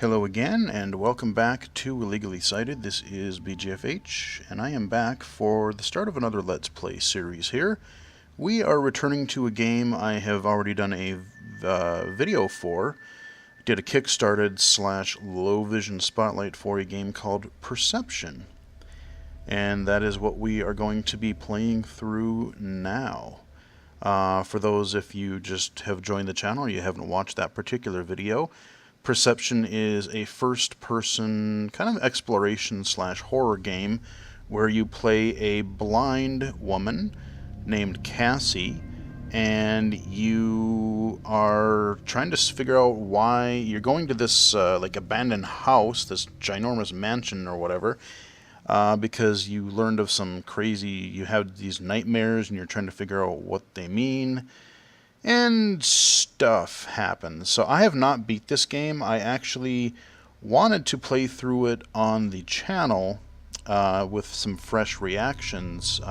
Hello again, and welcome back to Illegally Cited. This is BGFH, and I am back for the start of another Let's Play series here. We are returning to a game I have already done a video for. Did a Kickstarted / low vision spotlight for a game called Perception. And that is what we are going to be playing through now. For those, if you just have joined the channel or you haven't watched that particular video, Perception is a first-person kind of exploration / horror game where you play a blind woman named Cassy, and you are trying to figure out why you're going to this like abandoned house, this ginormous mansion or whatever, because you learned of some crazy, you have these nightmares and you're trying to figure out what they mean. And stuff happens. So I have not beat this game. I actually wanted to play through it on the channel with some fresh reactions,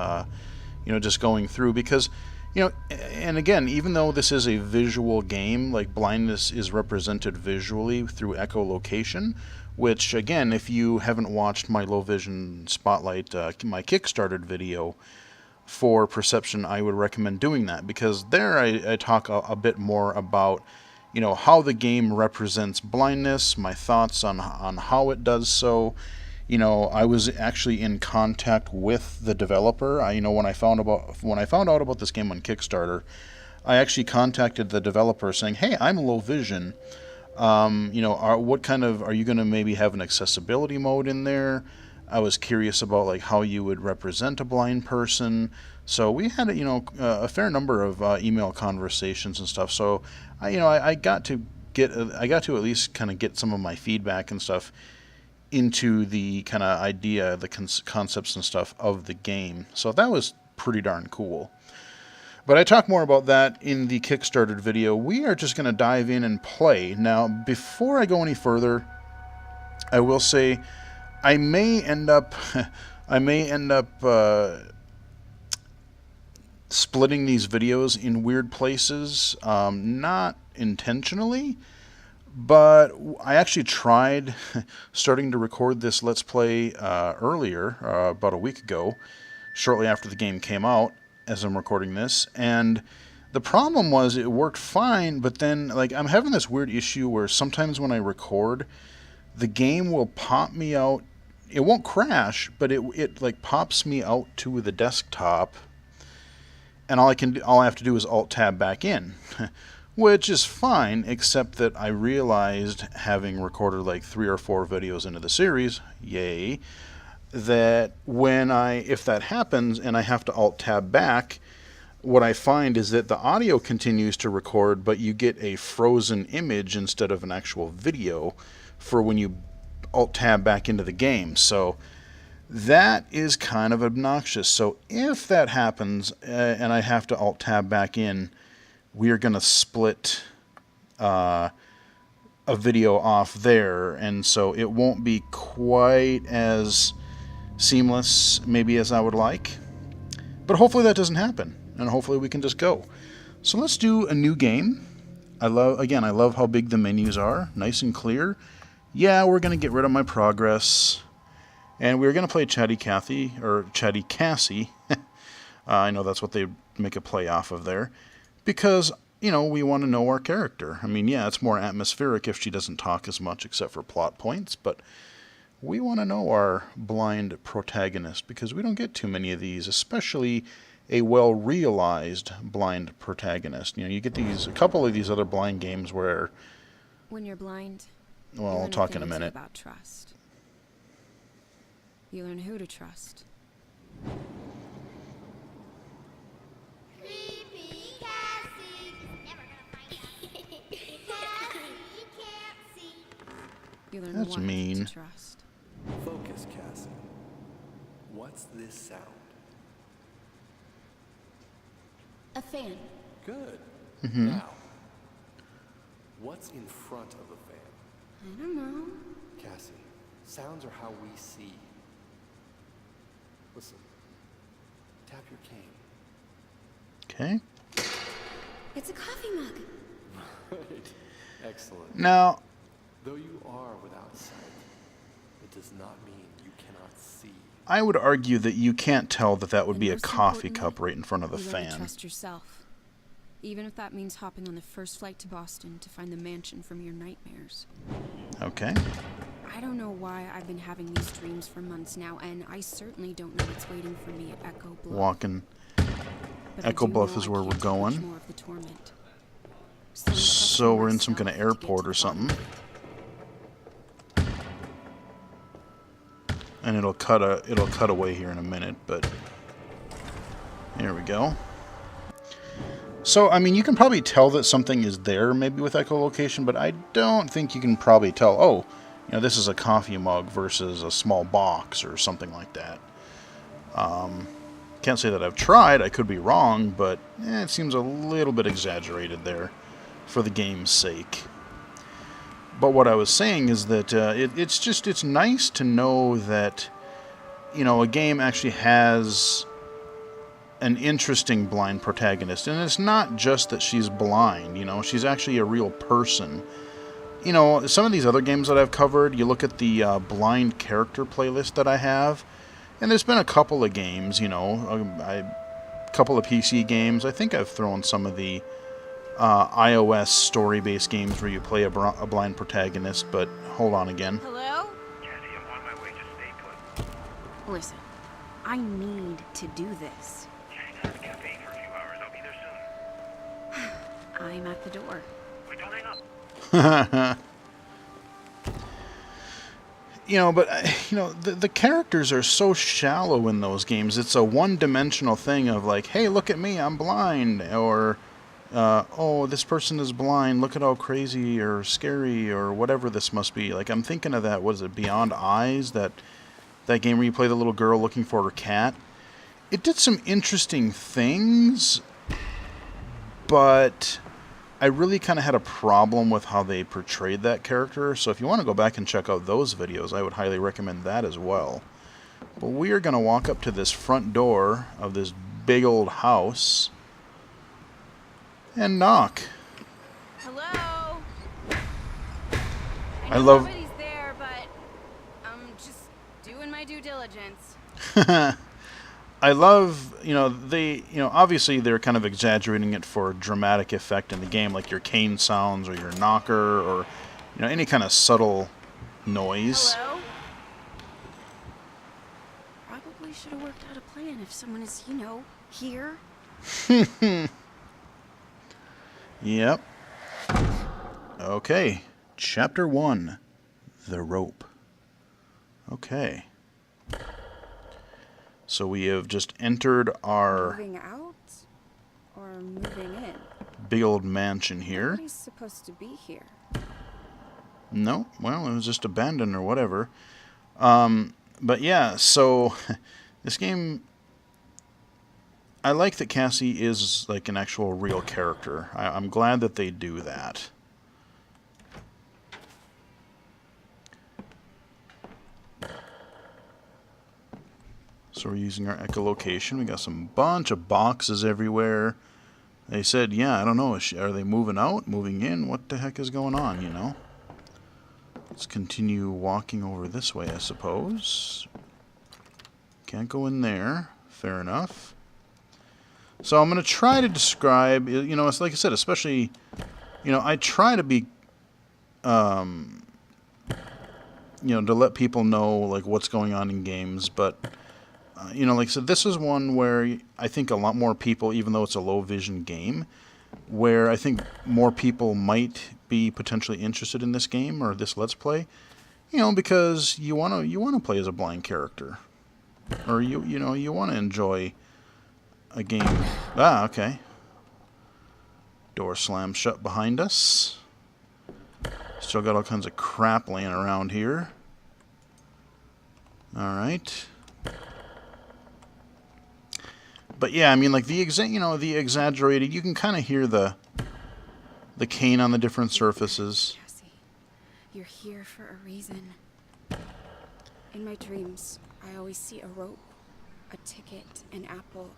just going through, because, and again, even though this is a visual game, like blindness is represented visually through echolocation, which, again, if you haven't watched my low vision spotlight, my Kickstarted video for Perception, I would recommend doing that, because there I talk a bit more about, how the game represents blindness, my thoughts on how it does so. I was actually in contact with the developer. When I found out about this game on Kickstarter, I actually contacted the developer saying, "Hey, I'm low vision. What kind of, are you going to maybe have an accessibility mode in there?" I was curious about like how you would represent a blind person. So we had a fair number of email conversations and stuff. So I got to at least kind of get some of my feedback and stuff into the kind of idea, the concepts and stuff of the game. So that was pretty darn cool. But I talk more about that in the Kickstarted video. We are just going to dive in and play. Now, before I go any further, I will say I may end up splitting these videos in weird places, not intentionally, but I actually tried starting to record this Let's Play earlier, about a week ago, shortly after the game came out, as I'm recording this, and the problem was it worked fine, but then like I'm having this weird issue where sometimes when I record, the game will pop me out. It won't crash, but it like pops me out to the desktop, and all I have to do is Alt-Tab back in, which is fine, except that I realized, having recorded like 3 or 4 videos into the series, yay, that if that happens and I have to Alt-Tab back, what I find is that the audio continues to record, but you get a frozen image instead of an actual video for when you Alt-Tab back into the game. So that is kind of obnoxious. So if that happens and I have to Alt-Tab back in, we are going to split a video off there, and so it won't be quite as seamless maybe as I would like. But hopefully that doesn't happen, and hopefully we can just go. So let's do a new game. I love how big the menus are, nice and clear. Yeah, we're going to get rid of my progress. And we're going to play Chatty Cathy, or Chatty Cassy. I know that's what they make a play off of there. Because, we want to know our character. I mean, yeah, it's more atmospheric if she doesn't talk as much, except for plot points. But we want to know our blind protagonist, because we don't get too many of these, especially a well-realized blind protagonist. You get a couple of these other blind games where, when you're blind, well, I'll talk in a minute. About trust. You learn who to trust. Creepy Cassy. Never gonna find it. Cassy can't see. You learn That's what mean. to trust. Focus, Cassy. What's this sound? A fan. Good. Mm-hmm. Now, what's in front of the fan? I don't know. Cassy, sounds are how we see. Listen. Tap your cane. Okay. It's a coffee mug. Right. Excellent. Now, Though you are without sight, it does not mean you cannot see. I would argue that you can't tell that that would And be a most coffee importantly, cup right in front of the you learn to fan. trust yourself. Even if that means hopping on the first flight to Boston to find the mansion from your nightmares. Okay. I don't know why I've been having these dreams for months now, and I certainly don't know what's waiting for me at Echo Bluff. Walking. But I Echo do Bluff know is I where we're can't take much going. more of the torment. So we're in some kind of airport or something. And it'll cut away here in a minute, but there we go. So, I mean, you can probably tell that something is there, maybe with echolocation, but I don't think you can probably tell, oh, you know, this is a coffee mug versus a small box or something like that. Can't say that I've tried, I could be wrong, but it seems a little bit exaggerated there for the game's sake. But what I was saying is that it's nice to know that, you know, a game actually has an interesting blind protagonist, and it's not just that she's blind, you know, she's actually a real person. You know, some of these other games that I've covered, you look at the blind character playlist that I have, and there's been a couple of games, you know, a couple of PC games. I think I've thrown some of the iOS story-based games where you play a blind protagonist, but hold on again. Hello? Cassy, I'm on my way. Just stay put. Listen, I need to do this. Hang out at the cafe for a few hours. I'll be there soon. I'm at the door. Wait, don't hang up. You know, but, you know, the characters are so shallow in those games. It's a one-dimensional thing of like, hey, look at me, I'm blind, or oh, this person is blind, look at how crazy or scary or whatever this must be. Like, I'm thinking of that, what is it, Beyond Eyes, that game where you play the little girl looking for her cat. It did some interesting things, but I really kind of had a problem with how they portrayed that character. So if you want to go back and check out those videos, I would highly recommend that as well. But we are going to walk up to this front door of this big old house and knock. Hello? I love- nobody's there, but I'm just doing my due diligence. I love, you know, obviously they're kind of exaggerating it for dramatic effect in the game, like your cane sounds or your knocker or, you know, any kind of subtle noise. Hello? Probably should have worked out a plan if someone is, you know, here. Yep. Okay. Chapter 1. The Rope. Okay. So we have just entered our Moving out or moving in? big old mansion here. Nobody's supposed to be here. No, well, it was just abandoned or whatever. But yeah, so this game, I like that Cassy is like an actual real character. I'm glad that they do that. So we're using our echolocation. We got some bunch of boxes everywhere. They said, yeah, I don't know, are they moving out, moving in? What the heck is going on, you know? Let's continue walking over this way, I suppose. Can't go in there. Fair enough. So I'm going to try to describe, you know, it's like I said, especially, you know, I try to be, you know, to let people know, like, what's going on in games, but, you know, like I said, this is one where I think a lot more people, even though it's a low-vision game, where I think more people might be potentially interested in this game or this Let's Play, you know, because you want to play as a blind character, or you know you want to enjoy a game. Ah, okay. Door slammed shut behind us. Still got all kinds of crap laying around here. All right. But yeah, I mean, like the exaggerated. You can kind of hear the cane on the different surfaces. Cassy, you're here for a reason. In my dreams, I always see a rope, a ticket, an apple,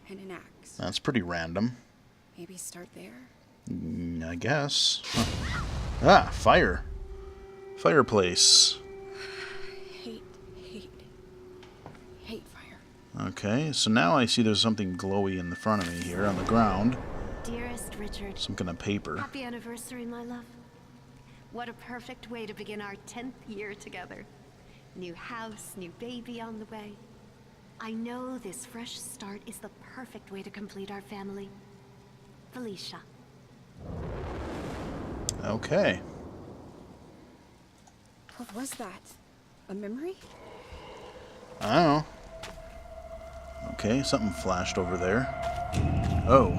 and an axe. That's pretty random. Maybe start there? I guess. Huh. Ah, fire. Fireplace. Hate, hate, hate fire. Okay, so now I see there's something glowy in the front of me here on the ground. Dearest Richard, Some kind of paper. happy anniversary, my love. What a perfect way to begin our 10th year together. New house, new baby on the way. I know this fresh start is the perfect way to complete our family. Felicia. Okay. What was that? A memory? I don't know. Okay, something flashed over there. Oh.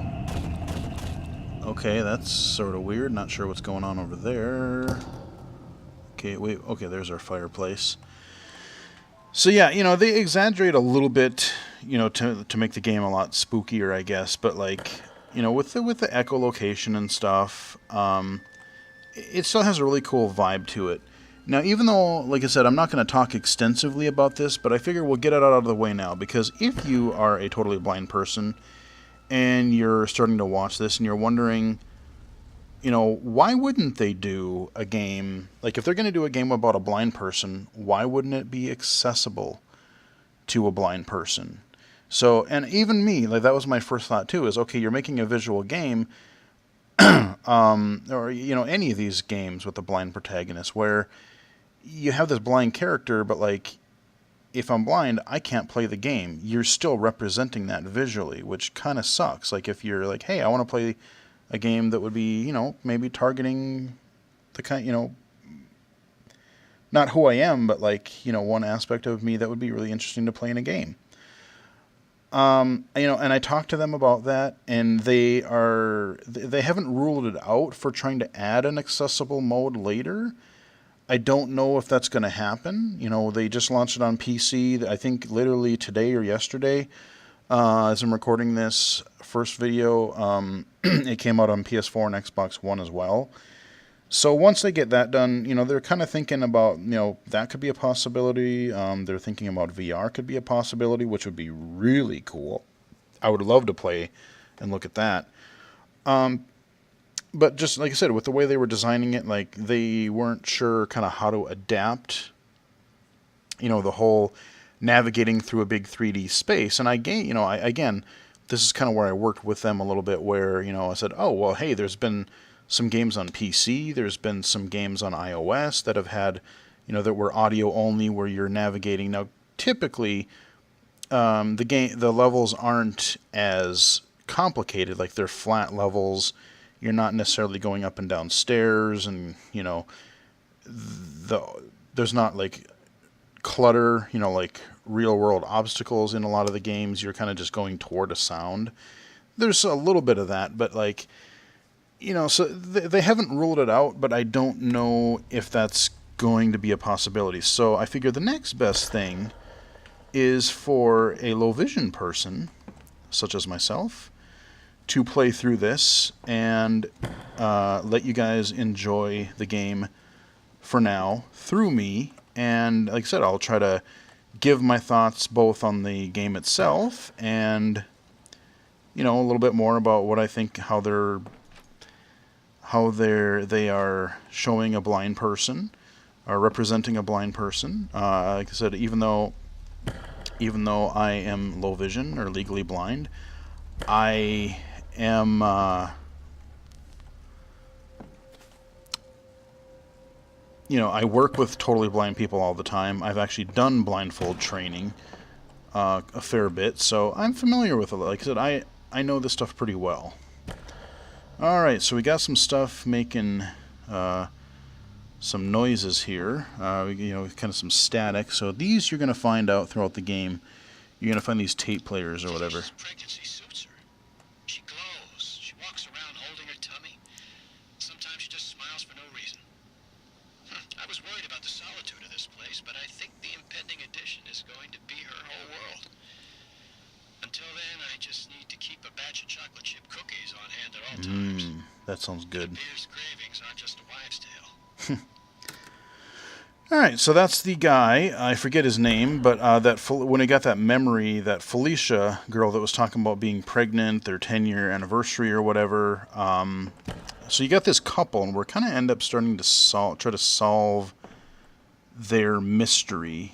Okay, that's sort of weird. Not sure what's going on over there. Okay, wait. Okay, there's our fireplace. So yeah, you know, they exaggerate a little bit, you know, to make the game a lot spookier, I guess. But like, you know, with the echolocation and stuff, it still has a really cool vibe to it. Now, even though, like I said, I'm not going to talk extensively about this, but I figure we'll get it out of the way now, because if you are a totally blind person and you're starting to watch this and you're wondering, you know, why wouldn't they do a game, like if they're going to do a game about a blind person, why wouldn't it be accessible to a blind person? So, and even me, like that was my first thought too, is okay, you're making a visual game, or, you know, any of these games with a blind protagonist where you have this blind character, but like, if I'm blind, I can't play the game. You're still representing that visually, which kind of sucks. Like if you're like, hey, I want to play a game that would be, you know, maybe targeting the kind, you know, not who I am, but like, you know, one aspect of me that would be really interesting to play in a game. You know, and I talked to them about that, and they haven't ruled it out for trying to add an accessible mode later. I don't know if that's going to happen. You know, they just launched it on PC, I think literally today or yesterday. As I'm recording this first video, it came out on PS4 and Xbox One as well. So once they get that done, you know, they're kind of thinking about, you know, that could be a possibility. They're thinking about VR could be a possibility, which would be really cool. I would love to play and look at that. But just like I said, with the way they were designing it, like they weren't sure kind of how to adapt, you know, the whole navigating through a big 3D space. And again, this is kind of where I worked with them a little bit, where, you know, I said, oh, well, hey, there's been some games on PC, there's been some games on iOS that have had, you know, that were audio only, where you're navigating. Now, typically, the levels aren't as complicated, like they're flat levels. You're not necessarily going up and down stairs, and, you know, there's not like clutter, you know, like real world obstacles in a lot of the games. You're kind of just going toward a sound. There's a little bit of that, but like, you know, so they haven't ruled it out, but I don't know if that's going to be a possibility. So I figure the next best thing is for a low vision person, such as myself, to play through this and let you guys enjoy the game for now through me. And like I said, I'll try to give my thoughts both on the game itself and, you know, a little bit more about what I think, how they are showing a blind person, or representing a blind person. Like I said, even though I am low vision or legally blind, I am you know, I work with totally blind people all the time. I've actually done blindfold training a fair bit, so I'm familiar with it. Like I said, I know this stuff pretty well. Alright, so we got some stuff making some noises here, you know, kind of some static. So these you're going to find out throughout the game. You're going to find these tape players or whatever. Pregnancy suits her. She glows. She walks around holding her tummy. Sometimes she just smiles for no reason. I was worried about the solitude of this place, but I think the impending addition is going to be her whole world. Until then, I just need to keep a batch of chocolate chip cookies on hand at all times. That sounds good. Beer's cravings aren't just a wives' tale. Alright, so that's the guy. I forget his name, but when he got that memory, that Felicia girl that was talking about being pregnant, their 10-year anniversary or whatever. So you got this couple, and we're kind of end up starting to try to solve their mystery,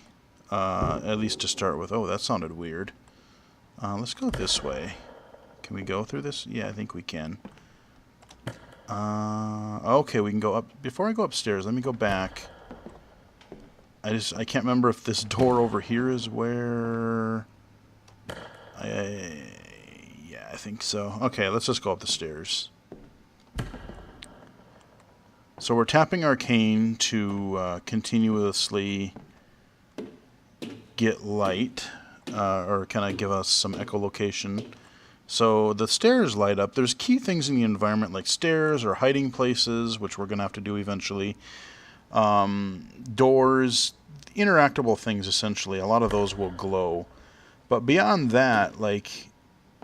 at least to start with. Oh, that sounded weird. Let's go this way. Can we go through this? Yeah, I think we can. Okay, we can go up. Before I go upstairs, let me go back. I can't remember if this door over here is where... Yeah, I think so. Okay, let's just go up the stairs. So we're tapping Arcane to continuously get light, or kind of give us some echolocation. So the stairs light up. There's key things in the environment like stairs or hiding places, which we're going to have to do eventually. Doors, interactable things essentially. A lot of those will glow. But beyond that, like,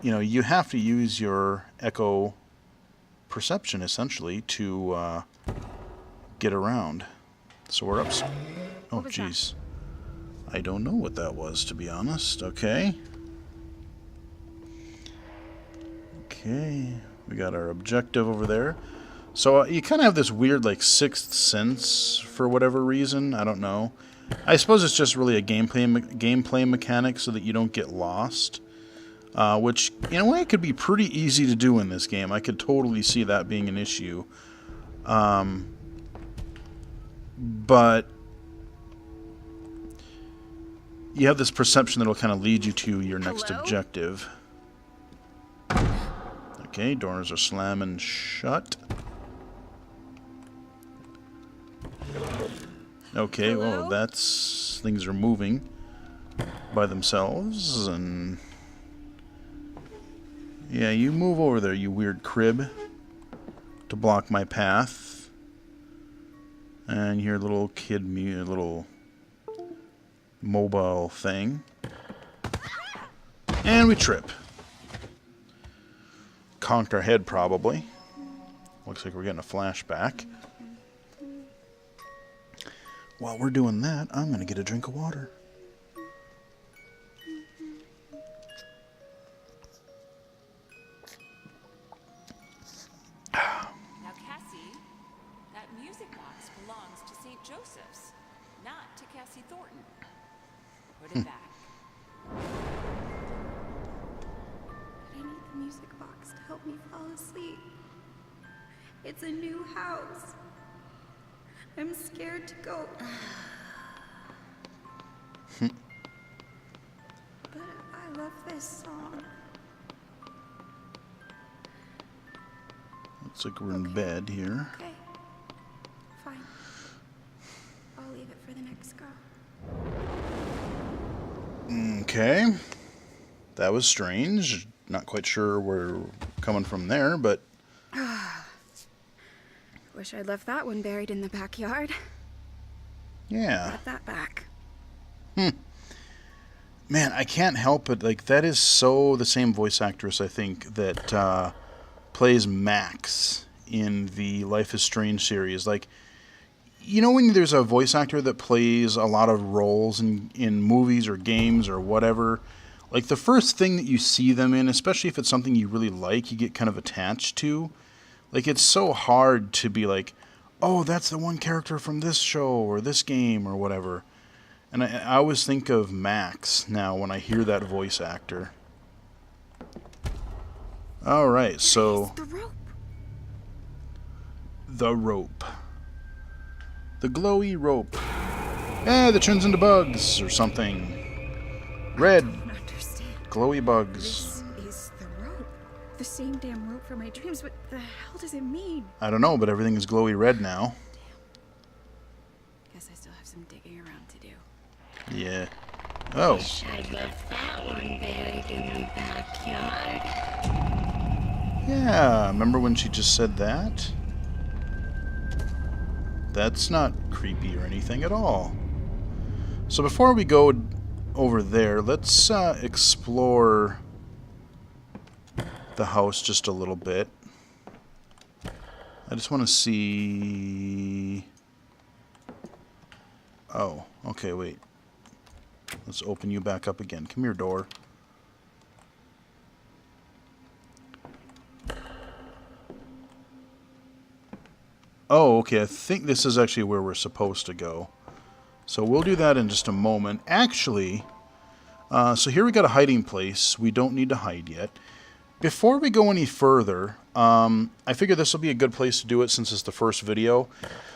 you know, you have to use your echo perception essentially to get around. So we're up. Oh, jeez. I don't know what that was, to be honest. Okay. Okay. We got our objective over there. So you kind of have this weird, like, sixth sense for whatever reason. I don't know. I suppose it's just really a gameplay mechanic so that you don't get lost. Which, in a way, could be pretty easy to do in this game. I could totally see that being an issue. But you have this perception that will kind of lead you to your next objective. Okay, doors are slamming shut. Okay, well, that's... things are moving by themselves, and... Yeah, you move over there, you weird crib, to block my path. And your little kid, little mobile thing. And we trip. Conked our head, probably. Looks like we're getting a flashback. While we're doing that, I'm going to get a drink of water. Now, Cassy, that music box belongs to St. Joseph's, not to Cassy Thornton. Put it back. I need the music box to help me fall asleep. It's a new house. I'm scared to go. But I love this song. Looks like we're in bed here. Okay. Fine. I'll leave it for the next girl. Okay. That was strange. Not quite sure where we're coming from there, but... Wish I'd left that one buried in the backyard. Yeah. Got that back. Man, I can't help it. Like, that is so the same voice actress, I think, that plays Max in the Life is Strange series. Like, you know when there's a voice actor that plays a lot of roles in movies or games or whatever? Like, the first thing that you see them in, especially if it's something you really like, you get kind of attached to. Like, it's so hard to be like, oh, that's the one character from this show or this game or whatever. And I always think of Max now when I hear that voice actor. All right, so... The rope. The rope. The glowy rope. That turns into bugs or something. Red. I don't understand. Glowy bugs. This is the rope. The same damn rope for my dreams. What the hell does it mean? I don't know, but everything is glowy red now. Guess I still have some digging around to do. Yeah. Oh. Wish I'd left that one buried in the backyard. Yeah, remember when she just said that? That's not creepy or anything at all. So before we go over there, let's explore the house just a little bit. I just want to see... Oh, okay, wait. Let's open you back up again. Come here, door. Oh, okay, I think this is actually where we're supposed to go. So we'll do that in just a moment. Actually, so here we got a hiding place. We don't need to hide yet. Before we go any further, I figure this will be a good place to do it since it's the first video.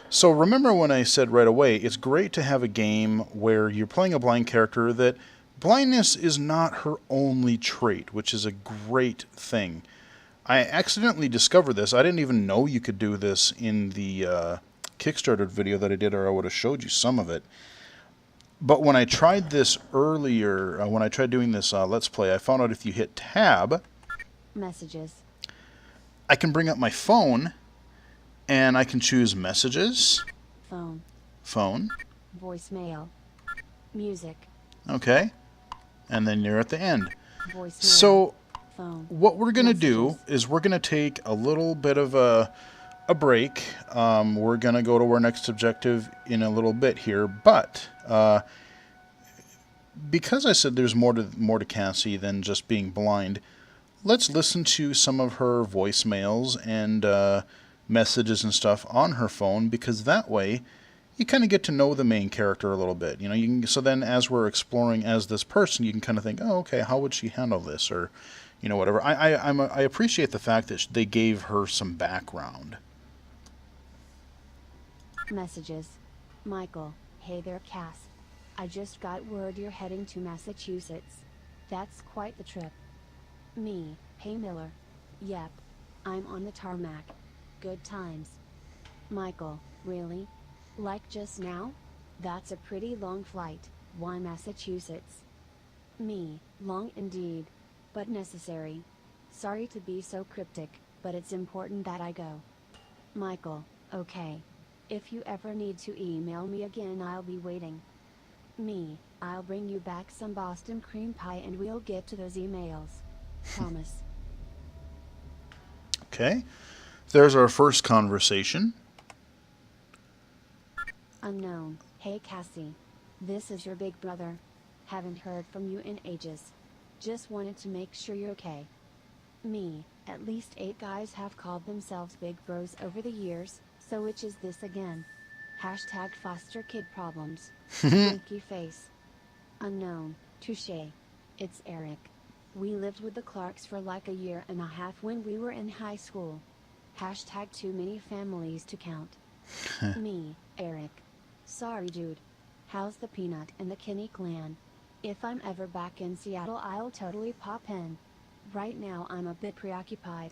So remember when I said right away, it's great to have a game where you're playing a blind character that blindness is not her only trait, which is a great thing. I accidentally discovered this. I didn't even know you could do this in the Kickstarter video that I did, or I would have showed you some of it. But when I tried this earlier, when I tried doing this Let's Play, I found out if you hit Tab, Messages. I can bring up my phone, and I can choose Messages, Phone. Phone, Voicemail. Music. okay, and then you're at the end. Voicemail. So Phone. what we're going to do Messages. is we're going to take a little bit of a break. We're going to go to our next objective in a little bit here, but because I said there's more to Cassy than just being blind, let's listen to some of her voicemails and messages and stuff on her phone, because that way you kind of get to know the main character a little bit. You know, you can, so then as we're exploring as this person, you can kind of think, oh, okay, how would she handle this, or you know, whatever. I appreciate the fact that they gave her some background. Messages. Michael. Hey there, Cass. I just got word you're heading to Massachusetts. That's quite the trip. Me. Hey Miller. Yep. I'm on the tarmac. Good times. Michael. Really? Like just now? That's a pretty long flight. Why Massachusetts? Me. Long indeed. But necessary. Sorry to be so cryptic, but it's important that I go. Michael. Okay. If you ever need to email me again, I'll be waiting. Me. I'll bring you back some Boston cream pie and we'll get to those emails. Promise. Okay, there's our first conversation. Unknown. Hey Cassy. This is your big brother. Haven't heard from you in ages. Just wanted to make sure you're okay. Me. At least 8 guys have called themselves big bros over the years, so which is this again? Hashtag foster kid problems. Winky face. Unknown. Touche. It's Eric. We lived with the Clarks for like a year and a half when we were in high school. Hashtag too many families to count. Me, Eric. Sorry dude. How's the Peanut and the Kinney clan? If I'm ever back in Seattle, I'll totally pop in. Right now I'm a bit preoccupied.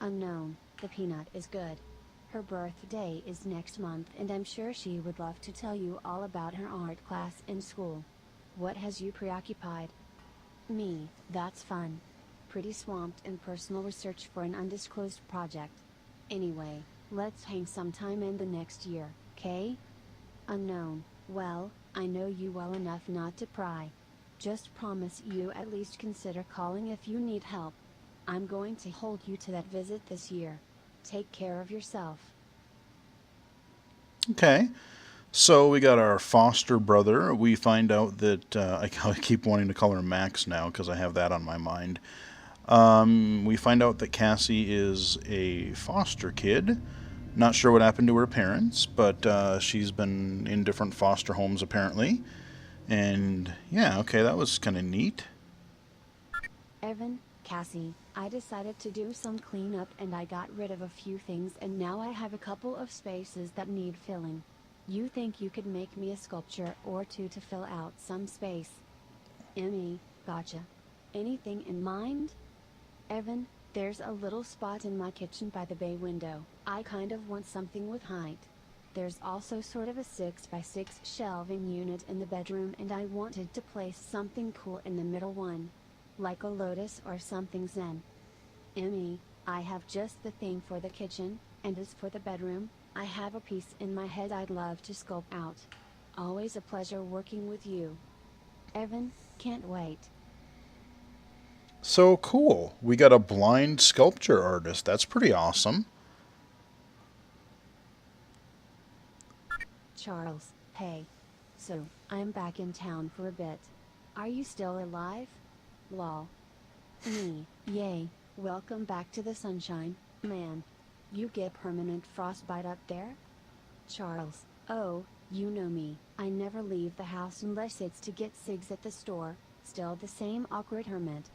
Unknown. The Peanut is good. Her birthday is next month and I'm sure she would love to tell you all about her art class in school. What has you preoccupied? Me. That's fun. Pretty swamped in personal research for an undisclosed project. Anyway, let's hang sometime in the next year, okay? Unknown. Well, I know you well enough not to pry. Just promise you at least consider calling if you need help. I'm going to hold you to that visit this year. Take care of yourself. Okay, so we got our foster brother. We find out that I keep wanting to call her Max now because I have that on my mind. We find out that Cassy is a foster kid. Not sure what happened to her parents, but she's been in different foster homes apparently. And yeah, okay, that was kind of neat. Evan, Cassy, I decided to do some cleanup and I got rid of a few things and now I have a couple of spaces that need filling. You think you could make me a sculpture or two to fill out some space? Emmy, gotcha. Anything in mind? Evan, there's a little spot in my kitchen by the bay window. I kind of want something with height. There's also sort of a 6x6 shelving unit in the bedroom and I wanted to place something cool in the middle one. Like a lotus or something zen. Emmy, I have just the thing for the kitchen, and as for the bedroom, I have a piece in my head I'd love to sculpt out. Always a pleasure working with you. Evan, can't wait. So cool. We got a blind sculpture artist. That's pretty awesome. Charles, hey. So, I'm back in town for a bit. Are you still alive? Lol. Me, yay, welcome back to the sunshine, man. You get permanent frostbite up there? Charles, oh, You know me, I never leave the house unless it's to get cigs at the store, still the same awkward hermit.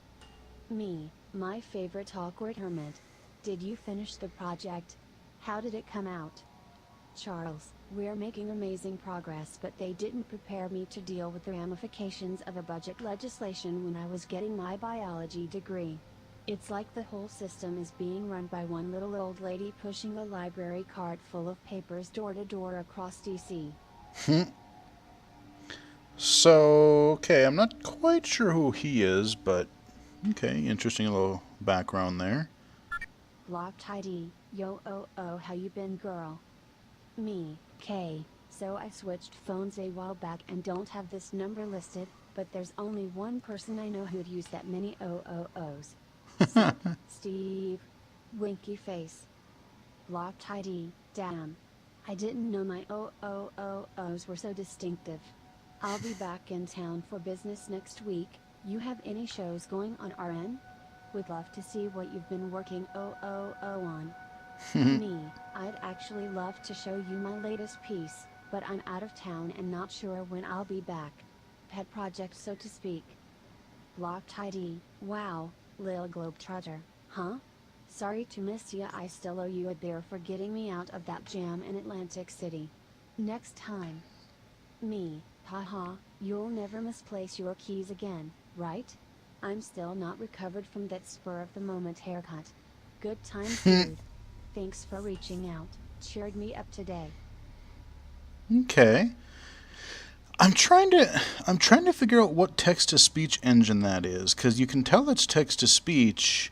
Me, my favorite awkward hermit. Did you finish the project? How did it come out? Charles, we're making amazing progress, but they didn't prepare me to deal with the ramifications of a budget legislation when I was getting my biology degree. It's like the whole system is being run by one little old lady pushing a library cart full of papers door to door across DC. So, okay, I'm not quite sure who he is, but okay, interesting little background there. Blocked ID, yo how you been girl? Me, K. So I switched phones a while back and don't have this number listed, but there's only one person I know who'd use that many OOOs. Sup, Steve. Winky face. Blocked ID, damn. I didn't know my OOOs were so distinctive. I'll be back in town for business next week. You have any shows going on RN? Would love to see what you've been working on. Me, I'd actually love to show you my latest piece, but I'm out of town and not sure when I'll be back. Pet project, so to speak. Blocked ID, wow, Lil Globetrotter, huh? Sorry to miss ya, I still owe you a beer for getting me out of that jam in Atlantic City. Next time. Me, haha, you'll never misplace your keys again, right? I'm still not recovered from that spur of the moment haircut. Good times, dude. Thanks for reaching out, cheered me up today. Okay. I'm trying to figure out what text-to-speech engine that is, because you can tell it's text-to-speech,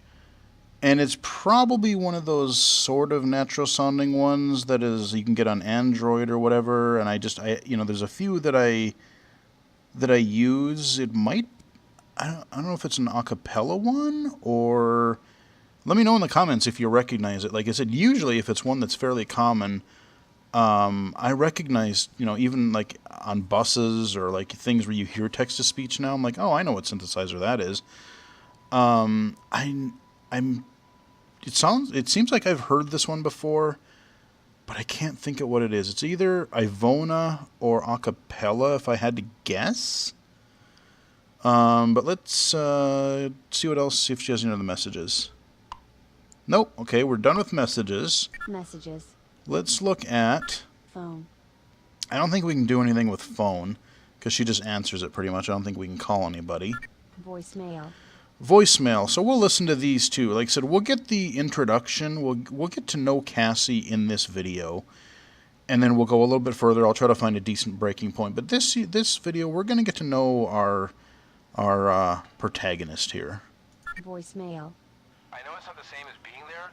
and it's probably one of those sort of natural-sounding ones that is you can get on Android or whatever. And there's a few that I use. It might I don't know if it's an acapella one, or let me know in the comments if you recognize it. Like I said, usually if it's one that's fairly common, I recognize, even like on buses or like things where you hear text-to-speech now, I'm like, oh, I know what synthesizer that is. It seems like I've heard this one before, but I can't think of what it is. It's either Ivona or acapella, if I had to guess. But let's see what else, see if she has any other messages. Nope. Okay, we're done with messages. Messages. Let's look at phone. I don't think we can do anything with phone, because she just answers it pretty much. I don't think we can call anybody. Voicemail. Voicemail. So we'll listen to these two. Like I said, we'll get the introduction. We'll get to know Cassy in this video, and then we'll go a little bit further. I'll try to find a decent breaking point. But this video, we're going to get to know our protagonist here. Voicemail. I know it's not the same as being there,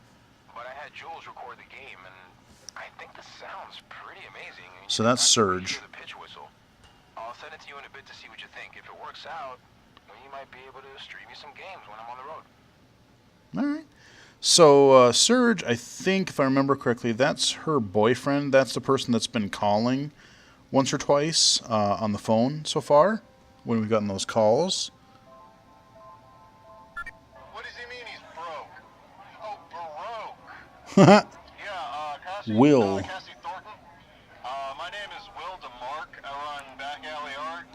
but I had Jules record the game, and I think this sounds pretty amazing. So that's Surge. The pitch whistle. I'll send it to you in a bit to see what you think. If it works out, you might be able to stream you some games when I'm on the road. All right. So Surge, I think, if I remember correctly, that's her boyfriend. That's the person that's been calling once or twice on the phone so far when we've gotten those calls. What does he mean he's broke? Oh, baroque. Cassy, Will. Cassy Thornton. My name is Will DeMark. I run Back Alley Art.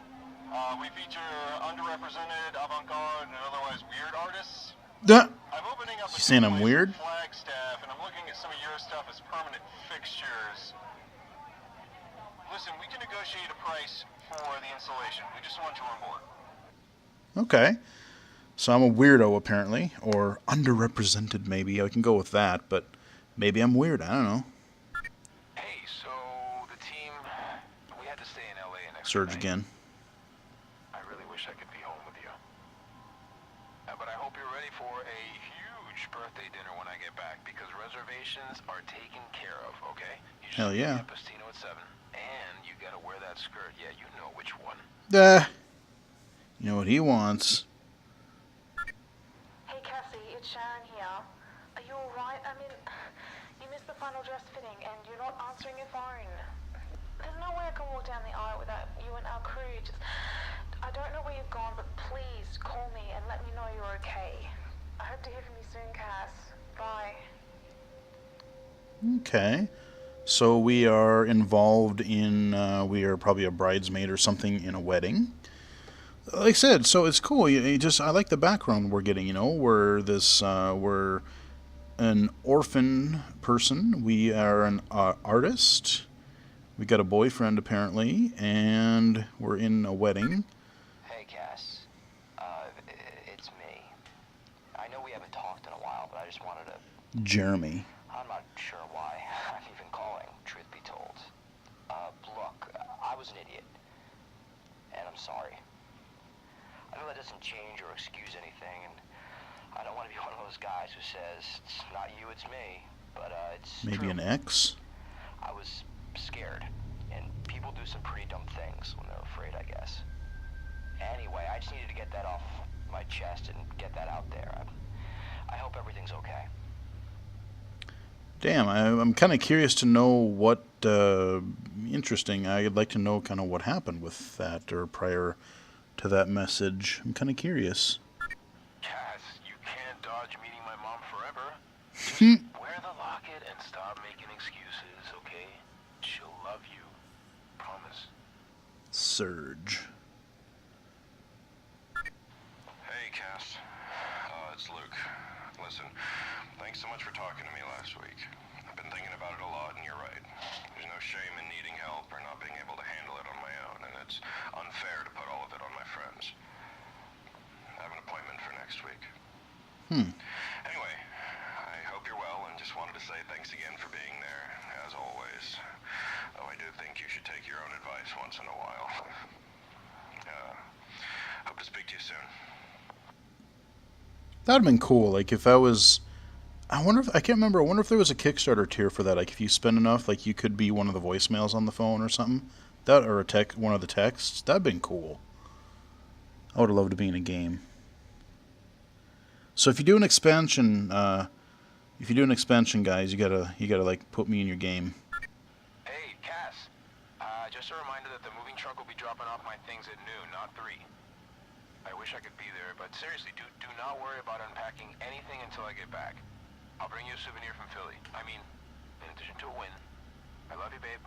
We feature underrepresented, avant-garde, and otherwise weird artists. I'm opening up You saying I'm weird? Flagstaff, and I'm looking at some of your stuff as permanent fixtures. Listen, we can negotiate a price for the installation. We just want you on board. Okay. So I'm a weirdo, apparently. Or underrepresented, maybe. I can go with that, but maybe I'm weird. I don't know. Hey, so the team, we had to stay in LA next Surge night. again. I really wish I could be home with you. But I hope you're ready for a huge birthday dinner when I get back, because reservations are taken care of, okay? You just Hell yeah. At Pastino at 7. And you gotta wear that skirt. Yeah, you know which one. You know what he wants. Hey Cassy, it's Sharon here. Are you alright? I mean, you missed the final dress fitting and you're not answering your phone. There's no way I can walk down the aisle without you and our crew. I don't know where you've gone, but please call me and let me know you're okay. I hope to hear from you soon, Cass. Bye. Okay. So we are involved in, we are probably a bridesmaid or something in a wedding. Like I said, so it's cool. I like the background we're getting. We're we're an orphan person. We are an artist. We got a boyfriend apparently, and we're in a wedding. Hey, Cass. It's me. I know we haven't talked in a while, but I just wanted to... Jeremy. I'm not sure why I'm even calling, truth be told. Look, I was an idiot. And I'm sorry. I know that doesn't change or excuse anything, and I don't want to be one of those guys who says, it's not you, it's me, but it's Maybe true. an ex? I was scared, and people do some pretty dumb things when they're afraid, I guess. Anyway, I just needed to get that off my chest and get that out there. I hope everything's okay. Damn, I'm kind of curious to know what, interesting, I'd like to know kind of what happened with that, or prior to that message. I'm kind of curious. Cass, you can't dodge meeting my mom forever. Just wear the locket and stop making excuses, okay? She'll love you. Promise. Surge. Hey, Cass. It's Luke. Listen, thanks so much for talking to me last week. I've been thinking about it a lot, and you're right. There's no shame in needing help or not being able to handle it on my own, and it's unfair to put all of it on my friends. I have an appointment for next week. Anyway, I hope you're well, and just wanted to say thanks again for being there, as always. Though I do think you should take your own advice once in a while. Hope to speak to you soon. That'd have been cool. Like, if I was... I wonder if... I can't remember. I wonder if there was a Kickstarter tier for that. Like, if you spend enough, like, you could be one of the voicemails on the phone or something. That, or one of the texts. That'd been cool. I would have loved to be in a game. So if you do an expansion, guys, you gotta like put me in your game. Hey, Cass. Just a reminder that the moving truck will be dropping off my things at noon, not 3. I wish I could be there, but seriously, do not worry about unpacking anything until I get back. I'll bring you a souvenir from Philly. I mean, in addition to a win. I love you, babe.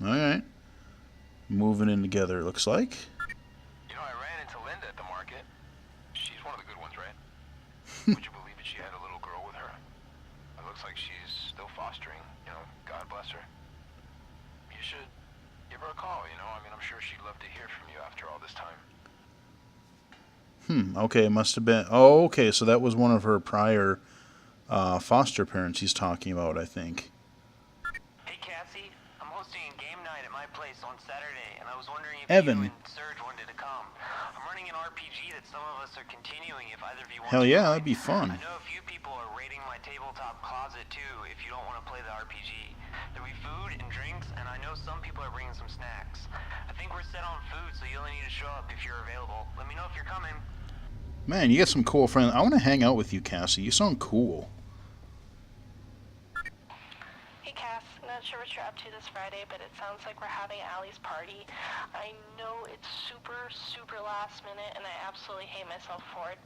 Alright. Moving in together, it looks like. You know, I ran into Linda at the market. She's one of the good ones, right? Would you believe that she had a little girl with her? It looks like she's still fostering, God bless her. You should give her a call, I mean, I'm sure she'd love to hear from you after all this time. Okay, it must have been... Oh, okay, so that was one of her prior foster parents he's talking about, I think. Hey, Cassy. I'm hosting a game night at my place on Saturday, and I was wondering if Evan. you and Serge wanted to come. I'm running an RPG that some of us are continuing if either of you want Hell to yeah, join. that'd be fun. I know a few people are raiding my tabletop closet, too, if you don't want to play the RPG. There'll be food and drinks, and I know some people are bringing some snacks. I think we're set on food, so you only need to show up if you're available. Let me know if you're coming. Man, you got some cool friends. I want to hang out with you, Cassy. You sound cool. Hey Cass, not sure what you're up to this Friday, but it sounds like we're having Allie's party. I know it's super last minute, and I absolutely hate myself for it.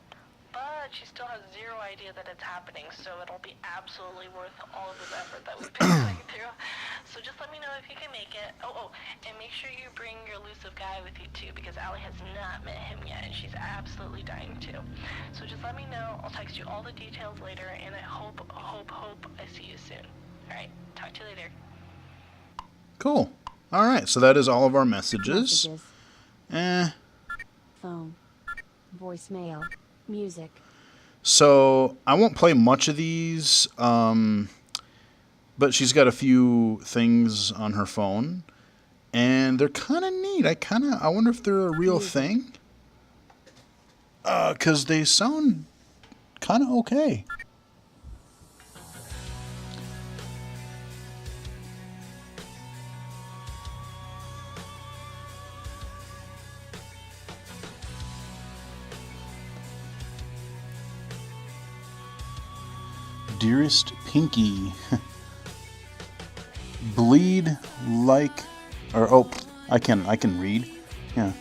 But she still has zero idea that it's happening, so it'll be absolutely worth all of this effort that we've been going through. So just let me know if you can make it. Oh, and make sure you bring your elusive guy with you too, because Allie has not met him yet, and she's absolutely dying to. So just let me know. I'll text you all the details later, and I hope I see you soon. Alright, talk to you later. Cool. Alright, so that is all of our messages. Phone. Voicemail. Music. So, I won't play much of these, but she's got a few things on her phone, and they're kind of neat. I wonder if they're a real thing, because they sound kind of okay. Dearest Pinky, bleed like, or oh, I can read. Yeah,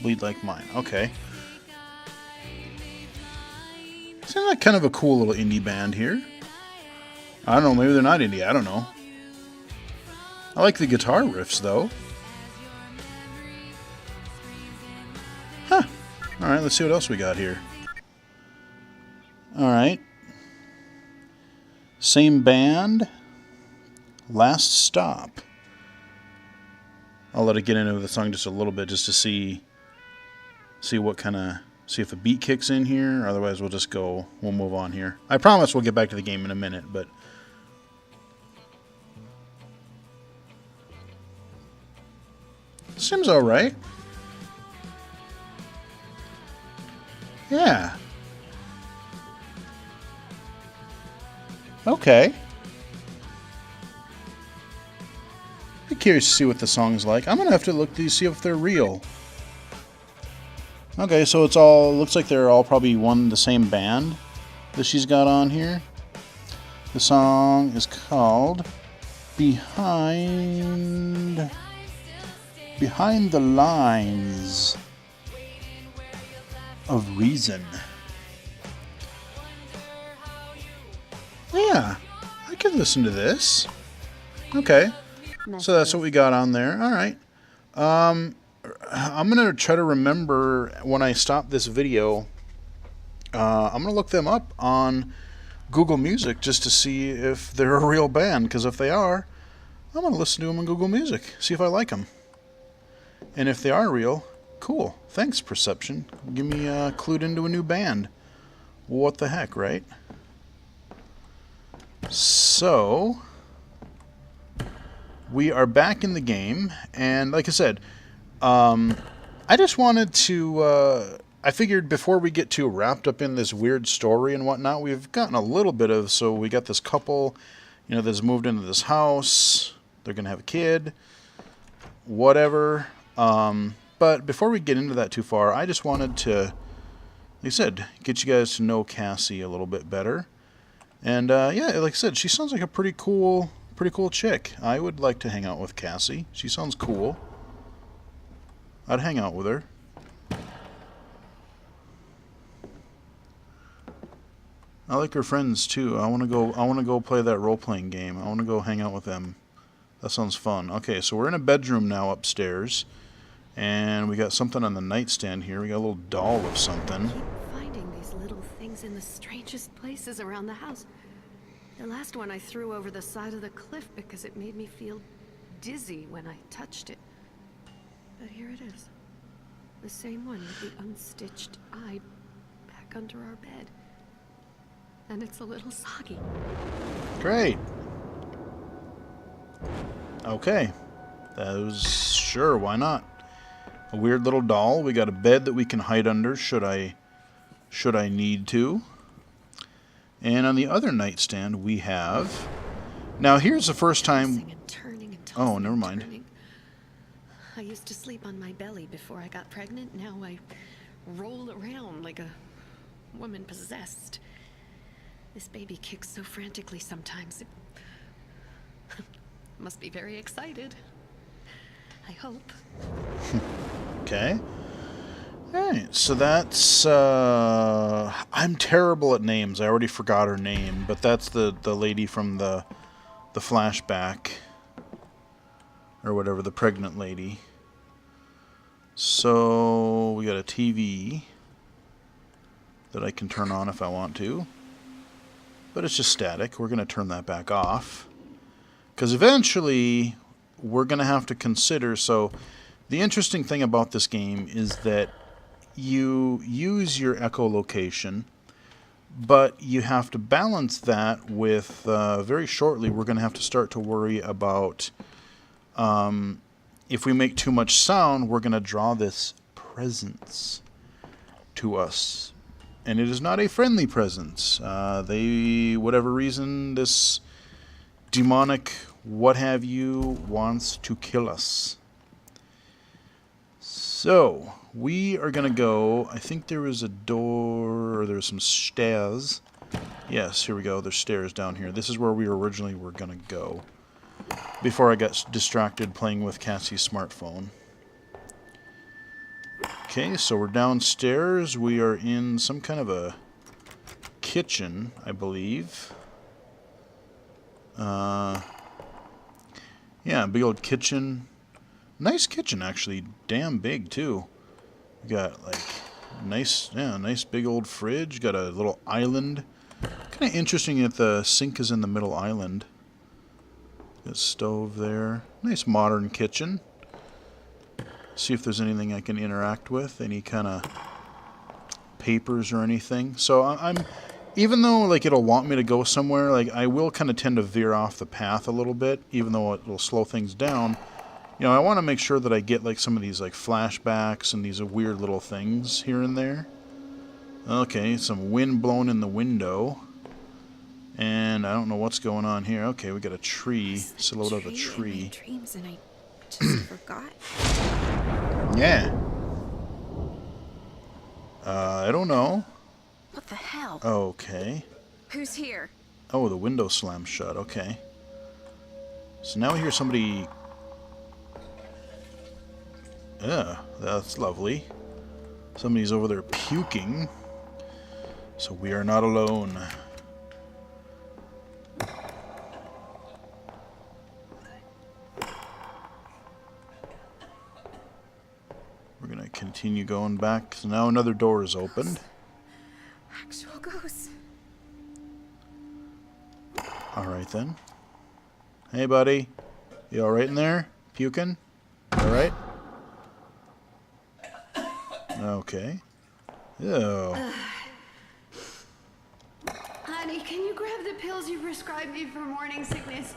bleed like mine. Okay. Isn't that kind of a cool little indie band here? I don't know. Maybe they're not indie. I don't know. I like the guitar riffs, though. Huh. Alright, let's see what else we got here. Alright. Same band. Last Stop. I'll let it get into the song just a little bit just to see what kind of... See if a beat kicks in here. Otherwise, we'll move on here. I promise we'll get back to the game in a minute, but... Seems alright. Yeah. Okay. Be curious to see what the song's like. I'm gonna have to look to see if they're real. Okay, so looks like they're all probably the same band that she's got on here. The song is called Behind the Lines of Reason. Yeah, I could listen to this. Okay, so that's what we got on there. All right. I'm going to try to remember when I stop this video. I'm going to look them up on Google Music just to see if they're a real band. Because if they are, I'm going to listen to them on Google Music. See if I like them. And if they are real, cool. Thanks, Perception. Give me clued into a new band. What the heck, right? So, we are back in the game. And like I said... I just wanted to, I figured before we get too wrapped up in this weird story and whatnot, we've gotten a little bit of, so we got this couple, that's moved into this house, they're going to have a kid, whatever, but before we get into that too far, I just wanted to, like I said, get you guys to know Cassy a little bit better, and, yeah, like I said, she sounds like a pretty cool chick. I would like to hang out with Cassy. She sounds cool. I'd hang out with her. I like her friends too. I want to go play that role-playing game. I want to go hang out with them. That sounds fun. Okay, so we're in a bedroom now upstairs. And we got something on the nightstand here. We got a little doll of something. I keep finding these little things in the strangest places around the house. The last one I threw over the side of the cliff because it made me feel dizzy when I touched it. But here it is. The same one with the unstitched eye back under our bed. And it's a little soggy. Great. Okay. That was... Sure, why not? A weird little doll. We got a bed that we can hide under should I need to. And on the other nightstand we have... Now here's the first time... Oh, never mind. I used to sleep on my belly before I got pregnant. Now I roll around like a woman possessed. This baby kicks so frantically sometimes. It must be very excited. I hope. Okay. Alright, so that's... I'm terrible at names. I already forgot her name, but that's the lady from the flashback. Or whatever, the pregnant lady. So, we got a TV that I can turn on if I want to. But it's just static. We're going to turn that back off. Because eventually, we're going to have to consider... So, the interesting thing about this game is that you use your echolocation, but you have to balance that with... very shortly, we're going to have to start to worry about... if we make too much sound, we're going to draw this presence to us. And it is not a friendly presence. Whatever reason, this demonic what have you wants to kill us. So, we are going to go, I think there was a door, or there's some stairs. Yes, here we go, there's stairs down here. This is where we originally were going to go. Before I got distracted playing with Cassy's smartphone. Okay, so we're downstairs. We are in some kind of a kitchen, I believe. Yeah, big old kitchen. Nice kitchen, actually. Damn big, too. You got, like, nice big old fridge. Got a little island. Kind of interesting that the sink is in the middle island. Got a stove there. Nice modern kitchen. See if there's anything I can interact with. Any kind of papers or anything. So I'm even though like it'll want me to go somewhere, like I will kind of tend to veer off the path a little bit, even though it'll slow things down. You know, I want to make sure that I get like some of these like flashbacks and these weird little things here and there. Okay, some wind blowing in the window. And I don't know what's going on here. Okay, we got a tree, silhouette of a tree. In my dreams and I just forgot. Yeah. I don't know. What the hell? Okay. Who's here? Oh, the window slammed shut. Okay. So now we hear somebody... Yeah, that's lovely. Somebody's over there puking. So we are not alone. We're going to continue going back. So now another door is opened. Actual ghosts. Alright then. Hey buddy. You alright in there? Puking? Alright? Okay. Ew. Honey, can you grab the pills you prescribed me for morning sickness?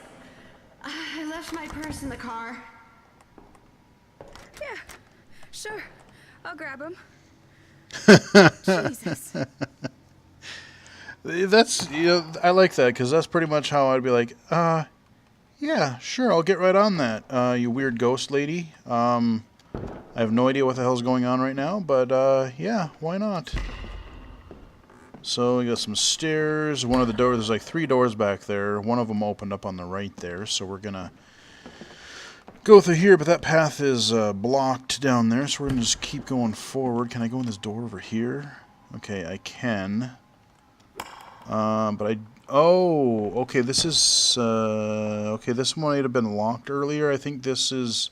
I left my purse in the car. Yeah, sure. I'll grab them. Jesus. That's, you know, I like that because that's pretty much how I'd be like, yeah, sure, I'll get right on that, you weird ghost lady. I have no idea what the hell's going on right now, but, yeah, why not? So we got some stairs. One of the doors, there's like 3 doors back there. One of them opened up on the right there, so we're gonna go through here, but that path is blocked down there, so we're gonna just keep going forward. Can I go in this door over here? Okay, I can. But I... Oh, okay, this is... okay, this might have been locked earlier. I think this is...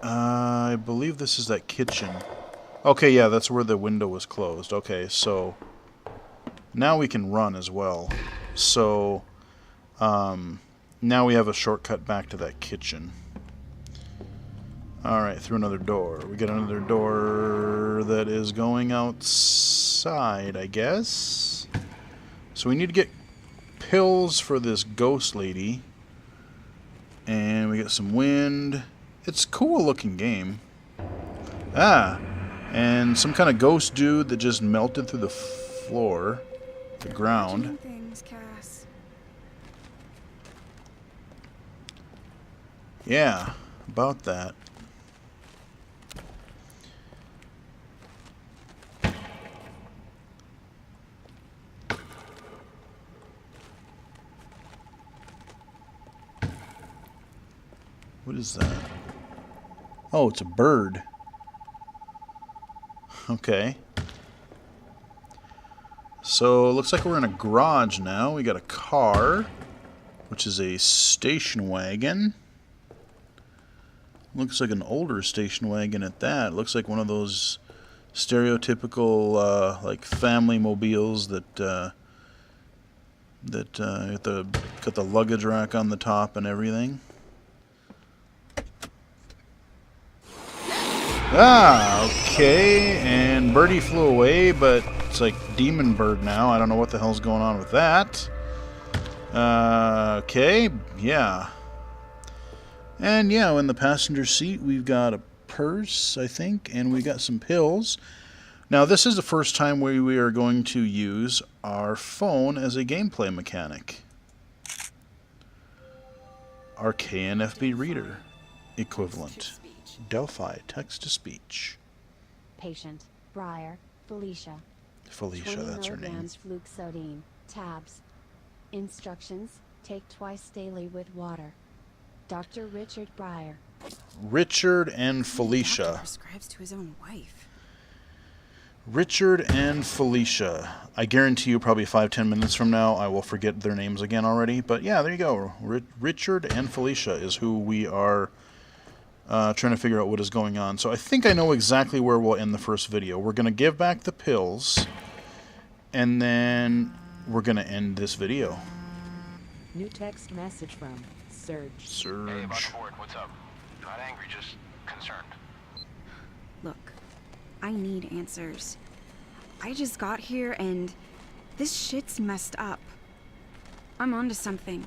I believe this is that kitchen. Okay, yeah, that's where the window was closed. Okay, so... Now we can run as well. So... now we have a shortcut back to that kitchen. Alright, through another door. We got another door that is going outside, I guess. So we need to get pills for this ghost lady. And we got some wind. It's a cool looking game. Ah! And some kind of ghost dude that just melted through the floor. The ground. Things, Cass. Yeah, about that. What is that? Oh, it's a bird. Okay. So, it looks like we're in a garage now. We got a car, which is a station wagon. Looks like an older station wagon at that. Looks like one of those stereotypical, like, family mobiles that, got the luggage rack on the top and everything. Ah, okay, and Birdie flew away, but it's like Demon Bird now. I don't know what the hell's going on with that. Okay, yeah. And yeah, in the passenger seat, we've got a purse, I think, and we got some pills. Now, this is the first time we are going to use our phone as a gameplay mechanic. Our KNFB reader equivalent. Delphi, text-to-speech. Patient, Briar, Felicia. Felicia, that's her name. 20 mg fluoxetine, tabs. Instructions, take twice daily with water. Dr. Richard Briar. Richard and Felicia. Prescribes to his own wife. Richard and Felicia. I guarantee you probably 5-10 minutes from now I will forget their names again already. But yeah, there you go. Richard and Felicia is who we are trying to figure out what is going on. So I think I know exactly where we'll end the first video. We're going to give back the pills, and then we're going to end this video. New text message from Surge. Surge. Hey, about Ford, what's up? Not angry, just concerned. Look, I need answers. I just got here and this shit's messed up. I'm onto something.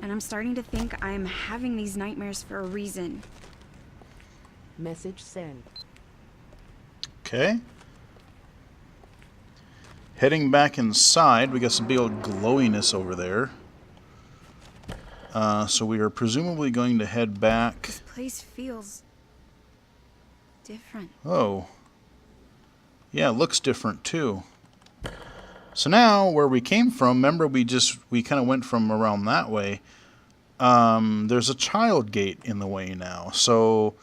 And I'm starting to think I'm having these nightmares for a reason. Message sent. Okay. Heading back inside, we got some big old glowiness over there. So we are presumably going to head back. This place feels different. Oh. Yeah, it looks different too. So now, where we came from, remember we kind of went from around that way. There's a child gate in the way now. So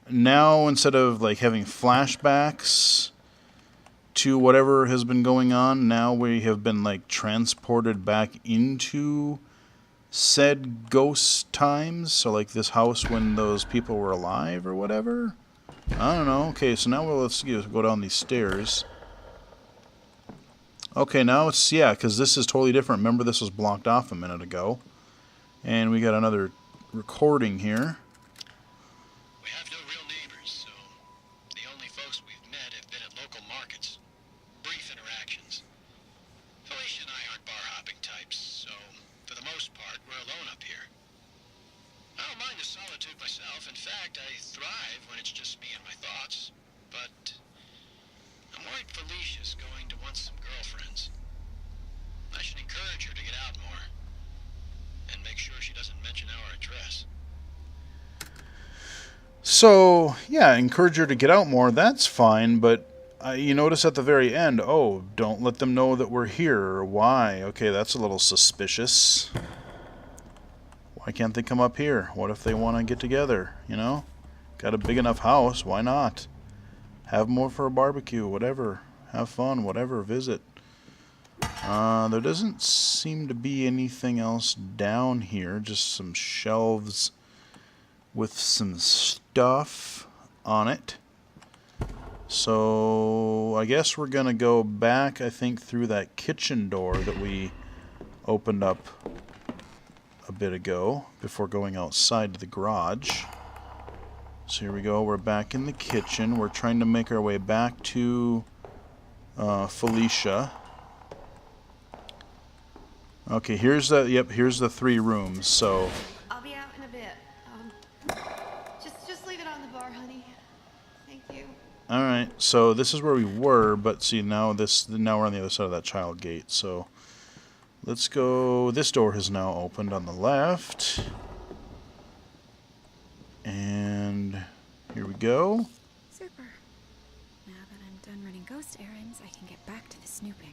now instead of like having flashbacks to whatever has been going on, now we have been like transported back into said ghost times. So like this house when those people were alive or whatever. I don't know. Okay, so now let's go down these stairs. Okay, now it's, yeah, because this is totally different. Remember, this was blocked off a minute ago. And we got another recording here. We have no real neighbors, so the only folks we've met have been at local markets. Brief interactions. Felicia and I aren't bar-hopping types, so for the most part, we're alone up here. I don't mind the solitude myself. In fact, I thrive when it's just me and my thoughts. But I'm worried Felicia's going to want some girlfriends. I should encourage her to get out more. And make sure she doesn't mention our address. So, yeah, encourage her to get out more. That's fine, but you notice at the very end, oh, don't let them know that we're here. Why? Okay, that's a little suspicious. Why can't they come up here? What if they want to get together, you know? Got a big enough house, why not? Have more for a barbecue, whatever. Have fun, whatever, visit. There doesn't seem to be anything else down here, just some shelves with some stuff on it. So I guess we're gonna go back, I think, through that kitchen door that we opened up a bit ago before going outside to the garage. So here we go, we're back in the kitchen. We're trying to make our way back to Felicia. Okay, here's here's the 3 rooms. So I'll be out in a bit. Just leave it on the bar, honey. Thank you. all right, so this is where we were, but see now we're on the other side of that child gate. So let's go. This door has now opened on the left. And here we go. Super. Now that I'm done running ghost errands, I can get back to the snooping.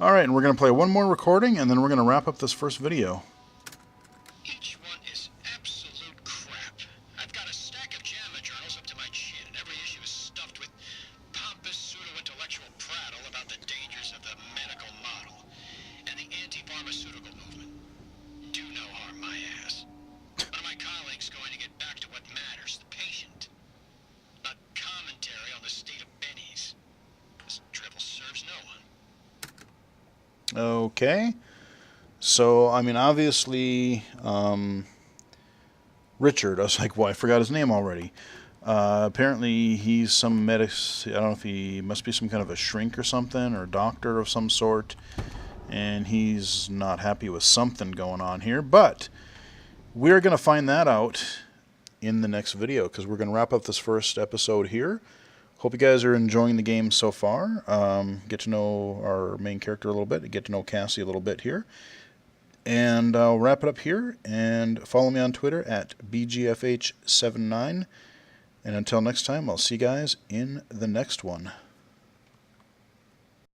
Alright, and we're going to play one more recording, and then we're going to wrap up this first video. Each one is absolute crap. I've got a stack of JAMA journals up to my chin, and every issue is stuffed with pompous pseudo-intellectual prattle about the dangers of the medical model and the anti-pharmaceutical movement. Do no harm, my ass. One of my colleagues going to get back to what matters, the patient. Not commentary on the state of bennies. This drivel serves no one. Okay. So, I mean, obviously, Richard, I was like, well, I forgot his name already. Apparently, he's some I don't know if he must be some kind of a shrink or something, or doctor of some sort. And he's not happy with something going on here. But we're going to find that out in the next video, because we're going to wrap up this first episode here. Hope you guys are enjoying the game so far. Get to know our main character a little bit. Get to know Cassy a little bit here. And I'll wrap it up here. And follow me on Twitter at BGFH79. And until next time, I'll see you guys in the next one.